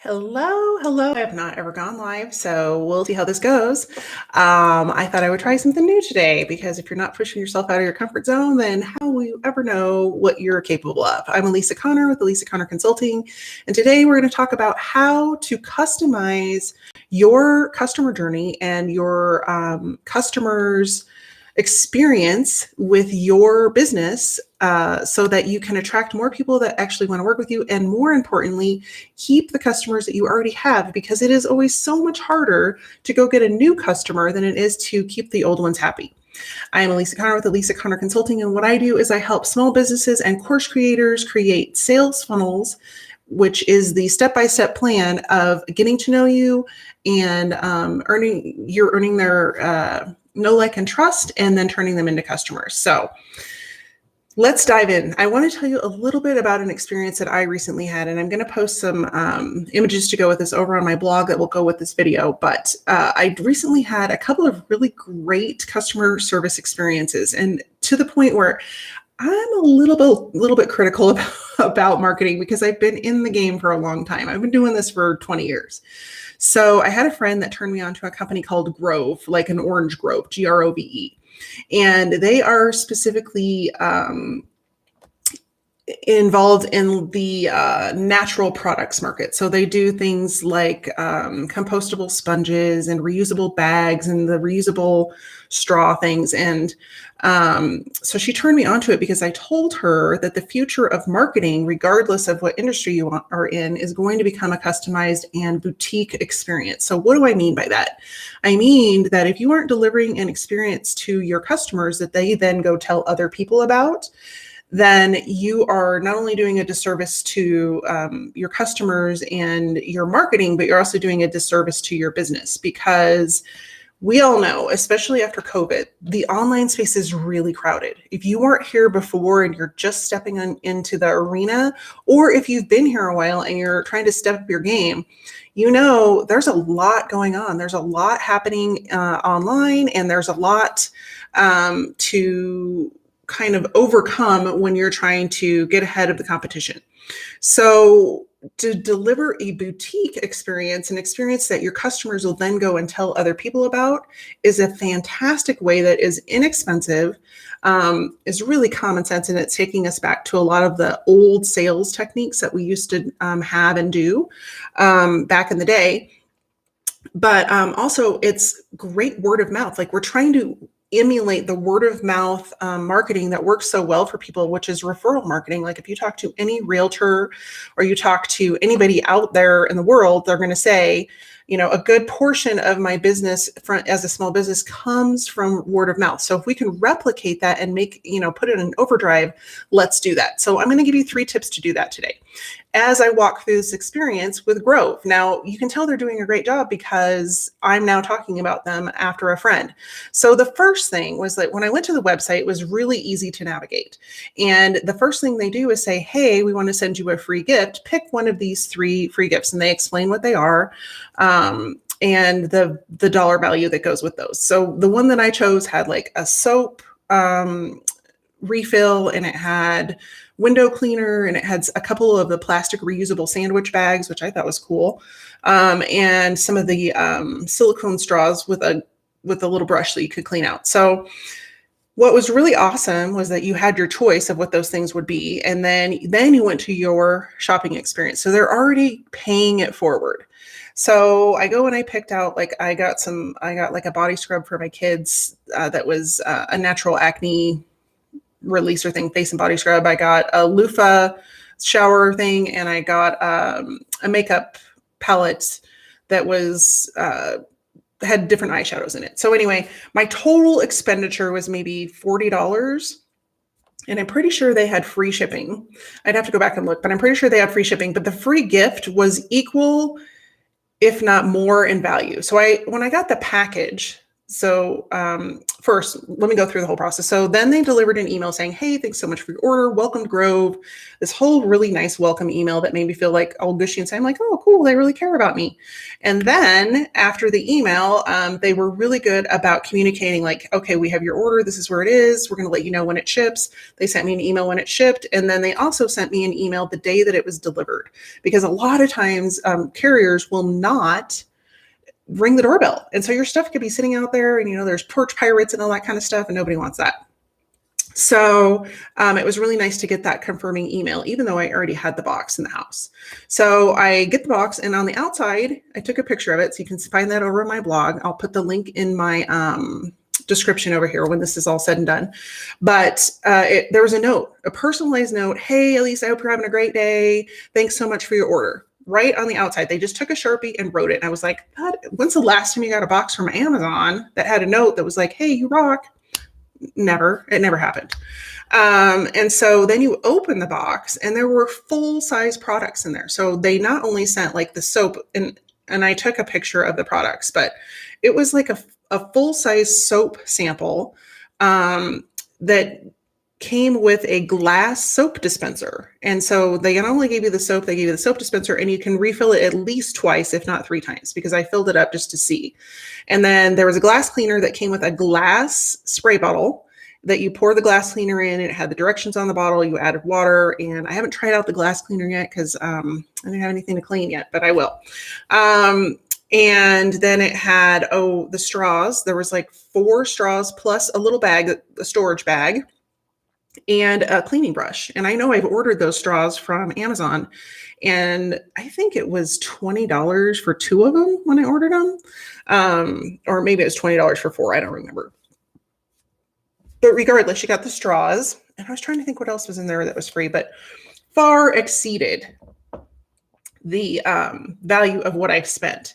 Hello. I have not ever gone live, so we'll see how this goes. I thought I would try something new today because if you're not pushing yourself out of your comfort zone, then how will you ever know what you're capable of? I'm Elisa Connor with Elisa Connor Consulting, and today we're going to talk about how to customize your customer journey and your customers' experience with your business so that you can attract more people that actually want to work with you, and more importantly, keep the customers that you already have, because it is always so much harder to go get a new customer than it is to keep the old ones happy. I am Elisa Connor with Elisa Connor Consulting, and what I do is I help small businesses and course creators create sales funnels, which is the step-by-step plan of getting to know you and earning their know, like, and trust, and then turning them into customers. So let's dive in. I want to tell you a little bit about an experience that I recently had, and I'm going to post some images to go with this over on my blog that will go with this video. But I recently had a couple of really great customer service experiences, and to the point where I'm a little bit critical about marketing, because I've been in the game for a long time. I've been doing this for 20 years. So I had a friend that turned me on to a company called Grove, like an orange grove, Grove. And they are specifically involved in the natural products market. So they do things like compostable sponges and reusable bags and the reusable straw things. And so she turned me onto it because I told her that the future of marketing, regardless of what industry you are in, is going to become a customized and boutique experience. So what do I mean by that? I mean that if you aren't delivering an experience to your customers that they then go tell other people about, then you are not only doing a disservice to your customers and your marketing, but you're also doing a disservice to your business, because we all know, especially after COVID, the online space is really crowded. If you weren't here before and you're just stepping into the arena, or if you've been here a while and you're trying to step up your game, you know there's a lot going on. There's a lot happening online, and there's a lot to kind of overcome when you're trying to get ahead of the competition. So to deliver a boutique experience, an experience that your customers will then go and tell other people about, is a fantastic way that is inexpensive, is really common sense, and it's taking us back to a lot of the old sales techniques that we used to have and do back in the day. But also it's great word of mouth. Like, we're trying to emulate the word of mouth marketing that works so well for people, which is referral marketing. Like, if you talk to any realtor or you talk to anybody out there in the world, they're going to say, you know, a good portion of my business as a small business comes from word of mouth. So if we can replicate that and put it in overdrive, let's do that. So I'm going to give you 3 tips to do that today as I walk through this experience with Grove. Now, you can tell they're doing a great job because I'm now talking about them after a friend. So the first thing was that when I went to the website, it was really easy to navigate. And the first thing they do is say, hey, we want to send you a free gift. Pick one of these 3 free gifts. And they explain what they are and the dollar value that goes with those. So the one that I chose had like a soap refill, and it had window cleaner, and it had a couple of the plastic reusable sandwich bags, which I thought was cool, and some of the silicone straws with a little brush that you could clean out. So what was really awesome was that you had your choice of what those things would be, and then you went to your shopping experience. So they're already paying it forward. So I go and I picked out, like, I got like a body scrub for my kids that was a natural acne releaser thing, face and body scrub. I got a loofah shower thing, and I got a makeup palette that was had different eyeshadows in it. So anyway, my total expenditure was maybe $40. And I'm pretty sure they had free shipping. I'd have to go back and look, but I'm pretty sure they had free shipping. But the free gift was equal, if not more, in value. So when I got the package, first, let me go through the whole process. So then they delivered an email saying, hey, thanks so much for your order. Welcome to Grove. This whole really nice welcome email that made me feel like all gushy and say, I'm like, oh, cool. They really care about me. And then after the email, they were really good about communicating like, okay, we have your order. This is where it is. We're going to let you know when it ships. They sent me an email when it shipped. And then they also sent me an email the day that it was delivered, because a lot of times carriers will not ring the doorbell. And so your stuff could be sitting out there and, there's porch pirates and all that kind of stuff, and nobody wants that. So it was really nice to get that confirming email, even though I already had the box in the house. So I get the box, and on the outside, I took a picture of it. So you can find that over on my blog. I'll put the link in my description over here when this is all said and done. But there was a note, a personalized note. Hey, Elise, I hope you're having a great day. Thanks so much for your order. Right on the outside. They just took a Sharpie and wrote it. And I was like, when's the last time you got a box from Amazon that had a note that was like, hey, you rock? Never. It never happened. And so then you open the box and there were full-size products in there. So they not only sent like the soap, and I took a picture of the products, but it was like a full-size soap sample that came with a glass soap dispenser. And so they not only gave you the soap, they gave you the soap dispenser, and you can refill it at least twice, if not 3 times, because I filled it up just to see. And then there was a glass cleaner that came with a glass spray bottle that you pour the glass cleaner in. It had the directions on the bottle. You added water, and I haven't tried out the glass cleaner yet because I didn't have anything to clean yet, but I will. And then it had, the straws. There was like 4 straws plus a little bag, a storage bag, and a cleaning brush. And I know I've ordered those straws from Amazon, and I think it was $20 for 2 of them when I ordered them. Or maybe it was $20 for 4. I don't remember. But regardless, you got the straws, and I was trying to think what else was in there that was free, but far exceeded the value of what I spent.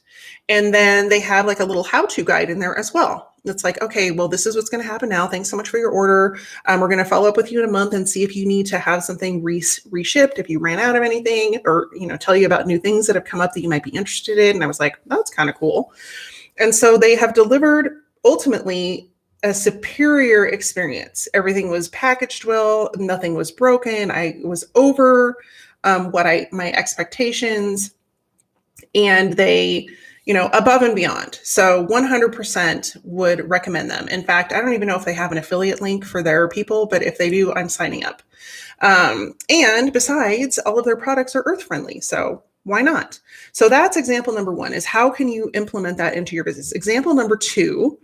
And then they have like a little how-to guide in there as well. It's like, okay, well, this is what's going to happen now. Thanks so much for your order. We're going to follow up with you in a month and see if you need to have something reshipped, if you ran out of anything, or, tell you about new things that have come up that you might be interested in. And I was like, that's kind of cool. And so they have delivered ultimately a superior experience. Everything was packaged well. Nothing was broken. I was over my expectations, and they, above and beyond. So 100% would recommend them. In fact, I don't even know if they have an affiliate link for their people, but if they do, I'm signing up. And besides, all of their products are earth friendly. So why not? So that's example number 1, is how can you implement that into your business? Example number 2,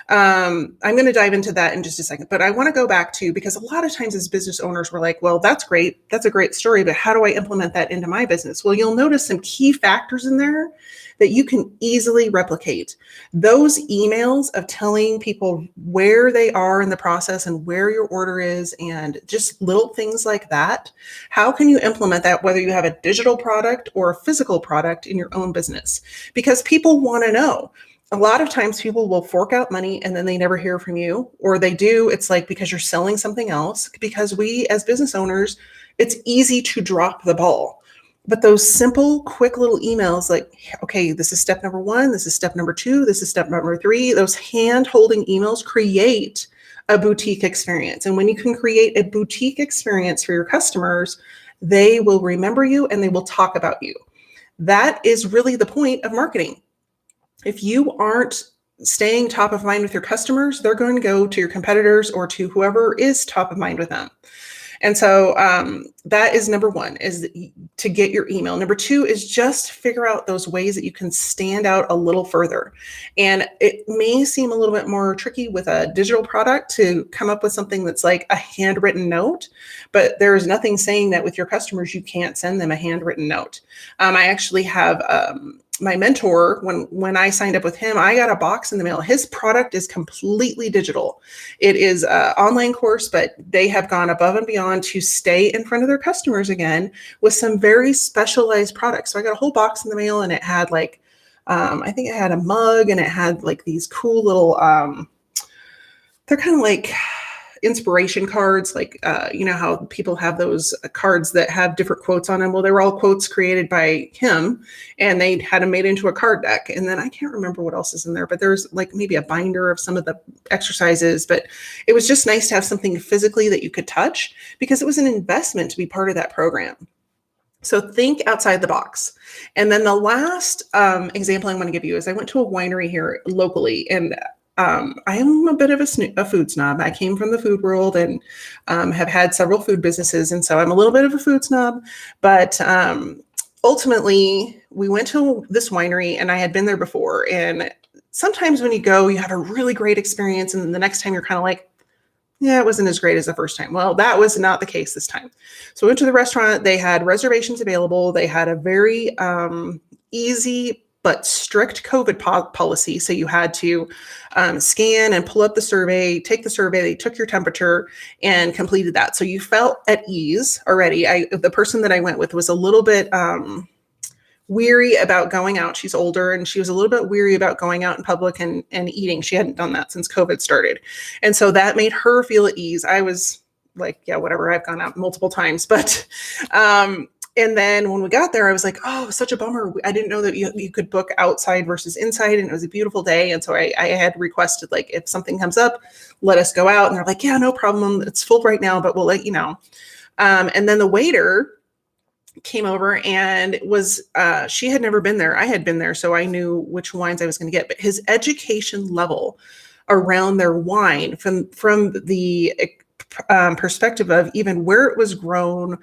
I'm going to dive into that in just a second, but I want to go back to, because a lot of times as business owners, we're like, well, that's great. That's a great story, but how do I implement that into my business? Well, you'll notice some key factors in there that you can easily replicate. Those emails of telling people where they are in the process and where your order is, and just little things like that. How can you implement that, whether you have a digital product or a physical product in your own business? Because people want to know. A lot of times people will fork out money and then they never hear from you, or they do. It's like because you're selling something else, because we as business owners, it's easy to drop the ball. But those simple, quick little emails like, okay, this is step number 1, this is step number 2, this is step number 3, those hand-holding emails create a boutique experience. And when you can create a boutique experience for your customers, they will remember you and they will talk about you. That is really the point of marketing. If you aren't staying top of mind with your customers, they're going to go to your competitors or to whoever is top of mind with them. And so that is number 1, is to get your email. Number 2 is just figure out those ways that you can stand out a little further. And it may seem a little bit more tricky with a digital product to come up with something that's like a handwritten note, but there is nothing saying that with your customers, you can't send them a handwritten note. I actually have my mentor, when I signed up with him, I got a box in the mail. His product is completely digital. It is an online course, but they have gone above and beyond to stay in front of their customers again with some very specialized products. So I got a whole box in the mail, and it had like, I think it had a mug, and it had like these cool little, they're kind of like, inspiration cards, like, you know how people have those cards that have different quotes on them. Well, they were all quotes created by him, and they had them made into a card deck. And then I can't remember what else is in there, but there's like maybe a binder of some of the exercises. But it was just nice to have something physically that you could touch, because it was an investment to be part of that program. So think outside the box. And then the last example I'm going to give you is I went to a winery here locally, and I am a bit of a food snob. I came from the food world and have had several food businesses. And so I'm a little bit of a food snob, but ultimately we went to this winery, and I had been there before. And sometimes when you go, you have a really great experience. And then the next time you're kind of like, yeah, it wasn't as great as the first time. Well, that was not the case this time. So I went to the restaurant. They had reservations available. They had a very easy but strict COVID policy. So you had to scan and pull up the survey, take the survey. They took your temperature and completed that. So you felt at ease already. The person that I went with was a little bit weary about going out. She's older, and she was a little bit weary about going out in public and eating. She hadn't done that since COVID started. And so that made her feel at ease. I was like, yeah, whatever. I've gone out multiple times, but, and then when we got there, I was like, oh, such a bummer. I didn't know that you could book outside versus inside, and it was a beautiful day. And so I had requested, like, if something comes up, let us go out. And they're like, yeah, no problem. It's full right now, but we'll let you know. And then the waiter came over and was, she had never been there. I had been there, so I knew which wines I was going to get. But his education level around their wine, from the perspective of even where it was grown,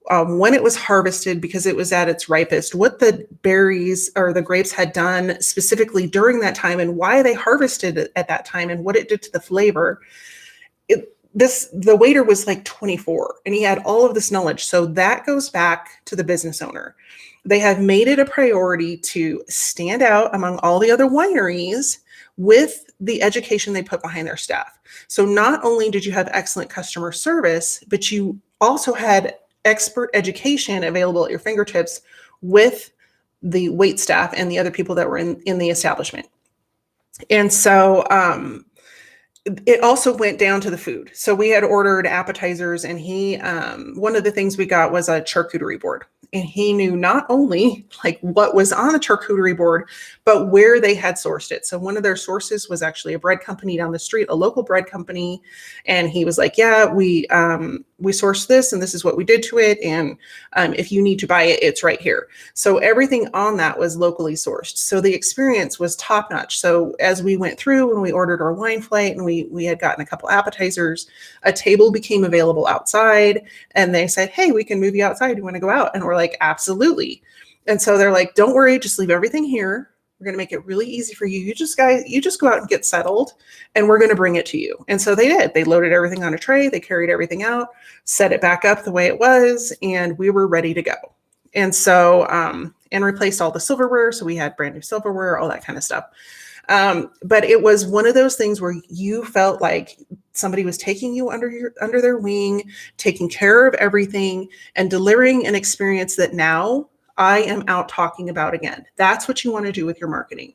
when it was harvested, because it was at its ripest, what the berries or the grapes had done specifically during that time, and why they harvested it at that time, and what it did to the flavor. The waiter was like 24, and he had all of this knowledge. So that goes back to the business owner. They have made it a priority to stand out among all the other wineries with the education they put behind their staff. So not only did you have excellent customer service, but you also had expert education available at your fingertips with the wait staff and the other people that were in the establishment. And so it also went down to the food. So we had ordered appetizers, and he, one of the things we got was a charcuterie board. And he knew not only like what was on the charcuterie board, but where they had sourced it. So one of their sources was actually a bread company down the street, a local bread company. And he was like, yeah, we sourced this, and this is what we did to it. And if you need to buy it, it's right here. So everything on that was locally sourced. So the experience was top notch. So as we went through and we ordered our wine flight, and we had gotten a couple appetizers, a table became available outside, and they said, hey, we can move you outside. Do you want to go out? And we're like, absolutely. And so they're like, don't worry, just leave everything here. We're going to make it really easy for you. You just go out and get settled, and we're going to bring it to you. And so they did. They loaded everything on a tray. They carried everything out, set it back up the way it was, and we were ready to go. And so, and replaced all the silverware. So we had brand new silverware, all that kind of stuff. But it was one of those things where you felt like somebody was taking you under their wing, taking care of everything, and delivering an experience that now I am out talking about again. That's what you want to do with your marketing.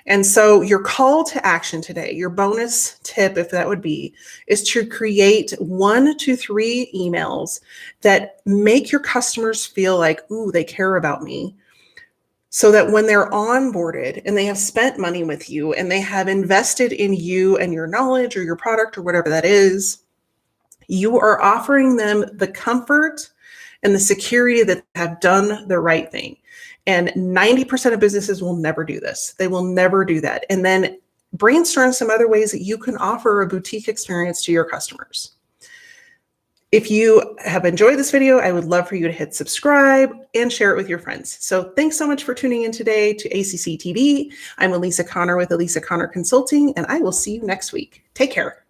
And so your call to action today, your bonus tip, if that would be, is to create 1 to 3 emails that make your customers feel like, ooh, they care about me. So that when they're onboarded and they have spent money with you and they have invested in you and your knowledge or your product or whatever that is, you are offering them the comfort and the security that they have done the right thing. And 90% of businesses will never do this. They will never do that. And then brainstorm some other ways that you can offer a boutique experience to your customers. If you have enjoyed this video, I would love for you to hit subscribe and share it with your friends. So thanks so much for tuning in today to ACC-TV. I'm Elisa Connor with Elisa Connor Consulting, and I will see you next week. Take care.